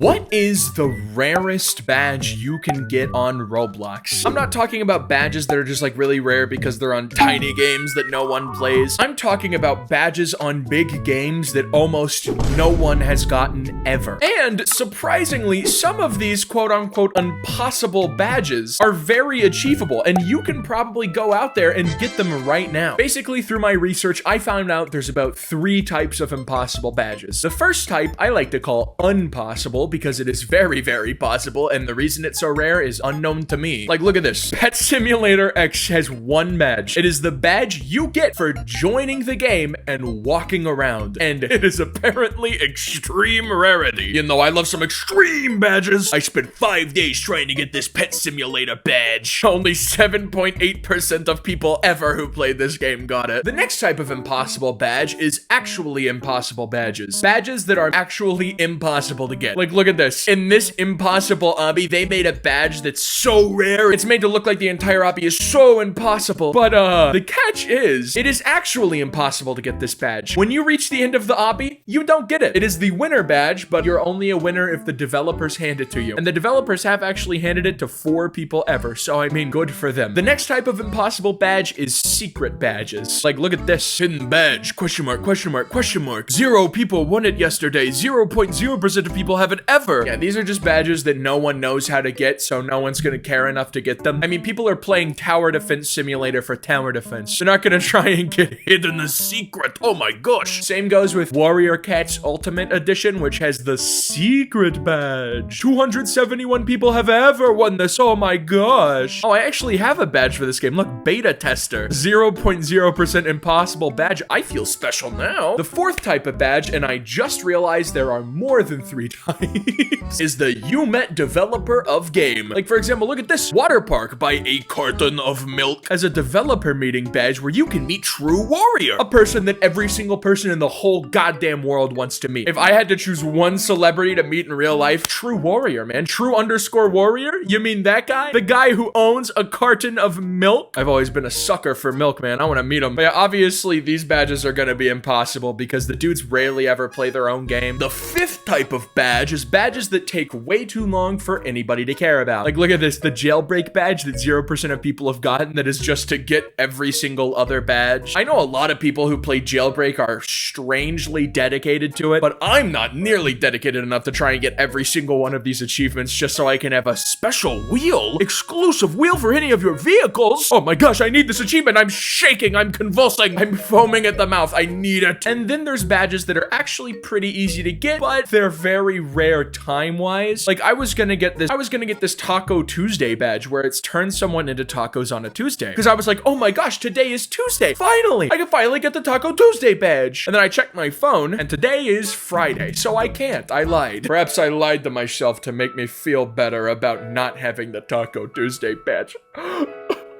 What is the rarest badge you can get on Roblox? I'm not talking about badges that are just like really rare because they're on tiny games that no one plays. I'm talking about badges on big games that almost no one has gotten ever. And surprisingly, some of these quote unquote impossible badges are very achievable, and you can probably go out there and get them right now. Basically, through my research, I found out there's about 3 types of impossible badges. The first type I like to call unpossible, because it is very, very possible, and the reason it's so rare is unknown to me. Like, look at this. Pet Simulator X has 1 badge. It is the badge you get for joining the game and walking around, and it is apparently extreme rarity. You know, I love some extreme badges. I spent 5 days trying to get this Pet Simulator badge. Only 7.8% of people ever who played this game got it. The next type of impossible badge is actually impossible badges. Badges that are actually impossible to get. Like, look at this. In this impossible obby, they made a badge that's so rare, it's made to look like the entire obby is so impossible. But, the catch is, it is actually impossible to get this badge. When you reach the end of the obby, you don't get it. It is the winner badge, but you're only a winner if the developers hand it to you. And the developers have actually handed it to 4 people ever, so I mean, good for them. The next type of impossible badge is secret badges. Like, look at this. Hidden badge, question mark, question mark, question mark. 0 people won it yesterday. 0.0% of people have it ever. Yeah, these are just badges that no one knows how to get, so no one's gonna care enough to get them. I mean, people are playing Tower Defense Simulator for tower defense. They're not gonna try and get hidden the secret. Oh my gosh. Same goes with Warrior Cat's Ultimate Edition, which has the secret badge. 271 people have ever won this. Oh my gosh. Oh, I actually have a badge for this game. Look, beta tester. 0.0% impossible badge. I feel special now. The 4th type of badge, and I just realized there are more than 3 types, is the You Met Developer of Game. Like, for example, look at this. Water Park by a carton of milk as a developer meeting badge where you can meet True Warrior, a person that every single person in the whole goddamn world wants to meet. If I had to choose one celebrity to meet in real life, True Warrior, man. True_Warrior? You mean that guy? The guy who owns a carton of milk? I've always been a sucker for milk, man. I want to meet him. But yeah, obviously these badges are gonna be impossible because the dudes rarely ever play their own game. The 5th type of badge is badges that take way too long for anybody to care about. Like, look at this, the Jailbreak Badge that 0% of people have gotten, that is just to get every single other badge. I know a lot of people who play Jailbreak are strangely dedicated to it, but I'm not nearly dedicated enough to try and get every single one of these achievements just so I can have a special wheel, exclusive wheel for any of your vehicles. Oh my gosh, I need this achievement. I'm shaking, I'm convulsing, I'm foaming at the mouth. I need it. And then there's badges that are actually pretty easy to get, but they're very rare time-wise. Like, I was gonna get this Taco Tuesday badge where it's turn someone into tacos on a Tuesday. Because I was like, oh my gosh, today is Tuesday. Finally, I can finally get the Taco Tuesday badge. And then I checked my phone and today is Friday. So I can't, I lied. Perhaps I lied to myself to make me feel better about not having the Taco Tuesday badge.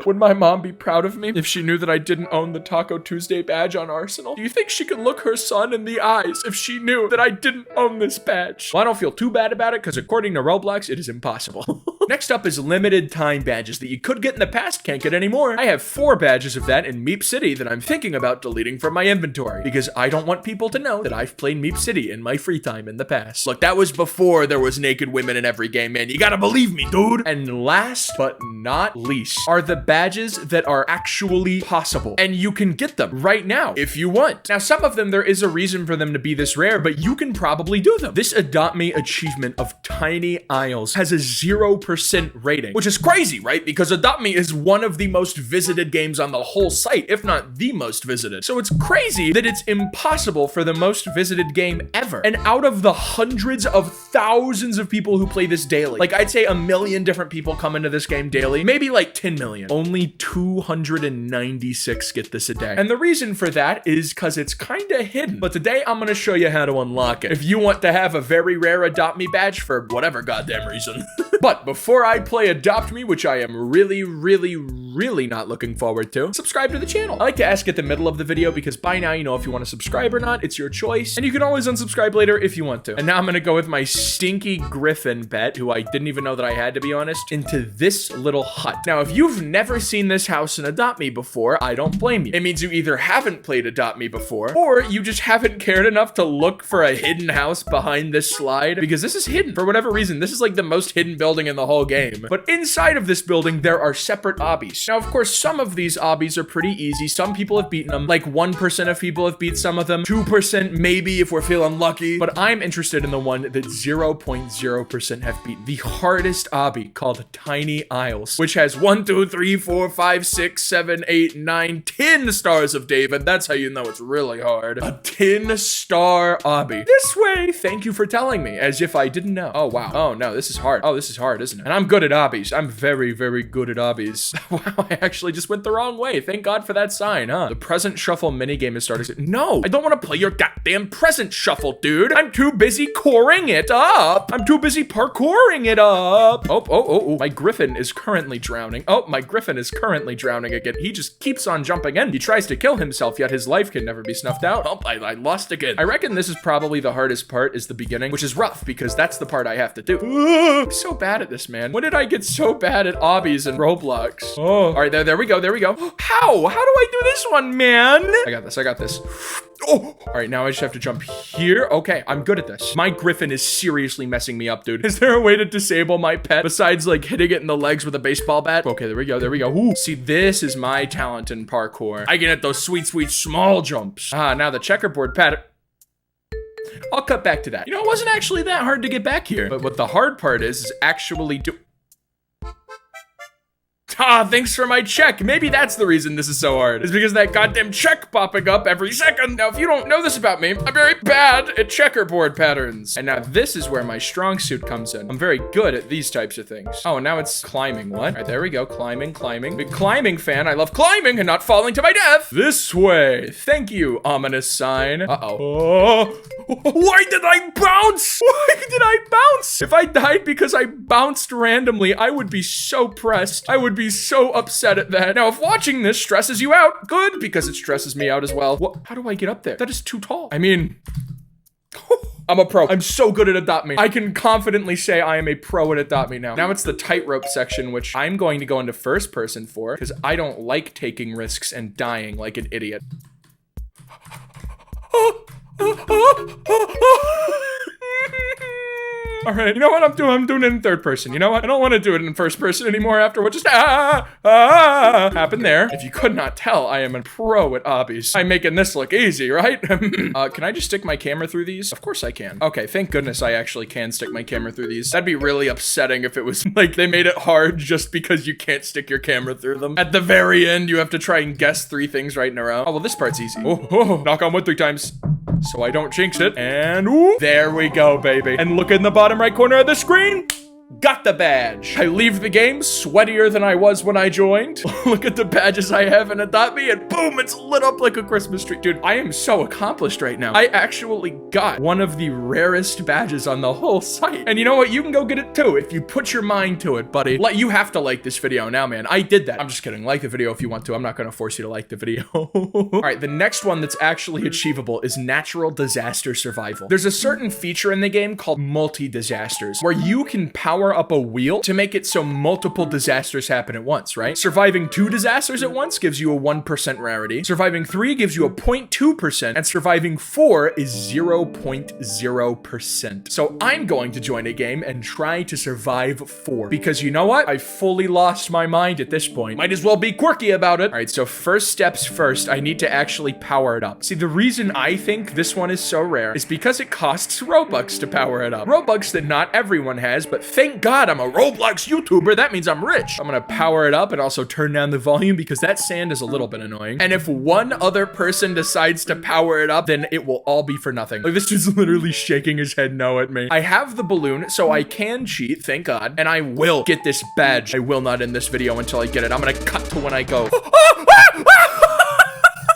Would my mom be proud of me if she knew that I didn't own the Taco Tuesday badge on Arsenal? Do you think she could look her son in the eyes if she knew that I didn't own this badge? Well, I don't feel too bad about it because according to Roblox, it is impossible. Next up is limited time badges that you could get in the past, can't get anymore. I have 4 badges of that in Meep City that I'm thinking about deleting from my inventory because I don't want people to know that I've played Meep City in my free time in the past. Look, that was before there was naked women in every game, man. You gotta believe me, dude. And last but not least are the badges that are actually possible, and you can get them right now if you want. Now, some of them, there is a reason for them to be this rare, but you can probably do them. This Adopt Me achievement of Tiny Isles has a 0% rating, which is crazy, right? Because Adopt Me is one of the most visited games on the whole site, if not the most visited. So it's crazy that it's impossible for the most visited game ever. And out of the hundreds of thousands of people who play this daily, like, I'd say 1 million different people come into this game daily, maybe like 10 million. Only 296 get this a day. And the reason for that is because it's kind of hidden. But today I'm going to show you how to unlock it if you want to have a very rare Adopt Me badge for whatever goddamn reason. But before I play Adopt Me, which I am really really not looking forward to, subscribe to the channel. I like to ask at the middle of the video because by now you know if you want to subscribe or not. It's your choice. And you can always unsubscribe later if you want to. And now I'm gonna go with my stinky Griffin pet, who I didn't even know that I had, to be honest, into this little hut. Now, if you've never seen this house in Adopt Me before, I don't blame you. It means you either haven't played Adopt Me before, or you just haven't cared enough to look for a hidden house behind this slide, because this is hidden. For whatever reason, this is like the most hidden building in the whole game. But inside of this building, there are separate obbies. Now, of course, some of these obbies are pretty easy. Some people have beaten them. Like 1% of people have beat some of them. 2% maybe if we're feeling lucky. But I'm interested in the one that 0.0% have beaten. The hardest obby, called Tiny Isles, which has 1, 2, 3, 4, 5, 6, 7, 8, 9, 10 stars of David. That's how you know it's really hard. A 10-star obby. This way, thank you for telling me, as if I didn't know. Oh, wow. Oh, no, this is hard. Oh, this is hard, isn't it? And I'm good at obbies. I'm very, very good at obbies. Wow, I actually just went the wrong way. Thank God for that sign, huh? The present shuffle minigame is starting. No, I don't want to play your goddamn present shuffle, dude. I'm too busy coring it up. I'm too busy parkouring it up. Oh, my Griffin is currently drowning. Oh, my Griffin is currently drowning again. He just keeps on jumping in. He tries to kill himself, yet his life can never be snuffed out. Oh, I lost again. I reckon this is probably the hardest part, is the beginning, which is rough because that's the part I have to do. I'm so bad at this, man. When did I get so bad at obbies in Roblox? Oh, all right, there we go. How do I do this one, man? I got this. Oh, all right, now I just have to jump here. Okay, I'm good at this. My Griffin is seriously messing me up, dude. Is there a way to disable my pet besides like hitting it in the legs with a baseball bat? Okay, there we go. Ooh, see, this is my talent in parkour. I can hit those sweet, small jumps. Ah, now the checkerboard pattern. I'll cut back to that. You know, it wasn't actually that hard to get back here. But what the hard part is actually Ah, thanks for my check. Maybe that's the reason this is so hard. It's because of that goddamn check popping up every second. Now, if you don't know this about me, I'm very bad at checkerboard patterns. And now this is where my strong suit comes in. I'm very good at these types of things. Oh, now it's climbing. What? All right, there we go. Climbing. Big climbing fan. I love climbing and not falling to my death. This way. Thank you, ominous sign. Uh-oh. Oh, why did I bounce? If I died because I bounced randomly, I would be so pressed. I would be so upset at that. Now, if watching this stresses you out, good, because it stresses me out as well. What? How do I get up there? That is too tall. I mean, I'm a pro. I'm so good at Adopt Me. I can confidently say I am a pro at Adopt Me now. Now it's the tightrope section, which I'm going to go into first person for, because I don't like taking risks and dying like an idiot. All right, you know what I'm doing? I'm doing it in third person. You know what? I don't want to do it in first person anymore after what just happened there. If you could not tell, I am a pro at obbies. I'm making this look easy, right? Can I just stick my camera through these? Of course I can. Okay, thank goodness I actually can stick my camera through these. That'd be really upsetting if it was like they made it hard just because you can't stick your camera through them. At the very end, you have to try and guess 3 things right in a row. Oh, well, this part's easy. Oh, knock on wood 3 times. So I don't jinx it. And ooh, there we go, baby. And look in the bottom right corner of the screen. Got the badge. I leave the game sweatier than I was when I joined. Look at the badges I have in Adopt Me, and boom, it's lit up like a Christmas tree. Dude, I am so accomplished right now. I actually got one of the rarest badges on the whole site. And you know what? You can go get it too if you put your mind to it, buddy. You have to like this video now, man. I did that. I'm just kidding. Like the video if you want to. I'm not gonna force you to like the video. All right, the next one that's actually achievable is natural disaster survival. There's a certain feature in the game called multi-disasters, where you can power up a wheel to make it so multiple disasters happen at once, right? Surviving 2 disasters at once gives you a 1% rarity. Surviving 3 gives you a 0.2%, and surviving 4 is 0.0%. So I'm going to join a game and try to survive 4, because you know what? I fully lost my mind at this point. Might as well be quirky about it. All right, so first steps first, I need to actually power it up. See, the reason I think this one is so rare is because it costs Robux to power it up. Robux that not everyone has, but thank God I'm a Roblox YouTuber. That means I'm rich. I'm gonna power it up and also turn down the volume because that sand is a little bit annoying. And if one other person decides to power it up, then it will all be for nothing. Like, this dude's literally shaking his head no at me. I have the balloon, so I can cheat, thank God. And I will get this badge. I will not end this video until I get it. I'm gonna cut to when I go.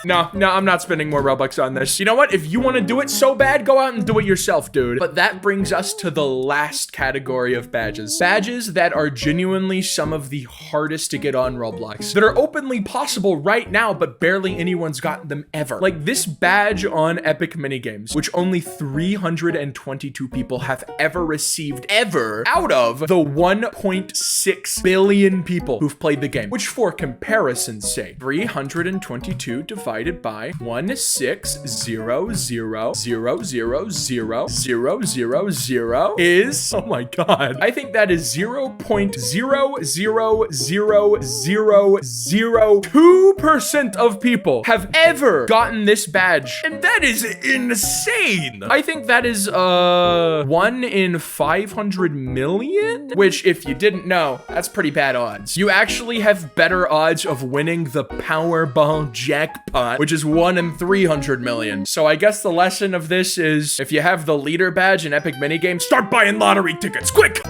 No, I'm not spending more Robux on this. You know what? If you want to do it so bad, go out and do it yourself, dude. But that brings us to the last category of badges. Badges that are genuinely some of the hardest to get on Roblox, that are openly possible right now, but barely anyone's gotten them ever. Like this badge on Epic Minigames, which only 322 people have ever received ever out of the 1.6 billion people who've played the game. Which for comparison's sake, 322 divided by 1,600,000,000 is, oh my god, I think that is 0.00002% of people have ever gotten this badge. And that is insane. I think that is 1 in 500 million, which if you didn't know, that's pretty bad odds. You actually have better odds of winning the Powerball jackpot, which is 1 in 300 million. So I guess the lesson of this is if you have the leader badge in Epic Minigames, start buying lottery tickets, quick!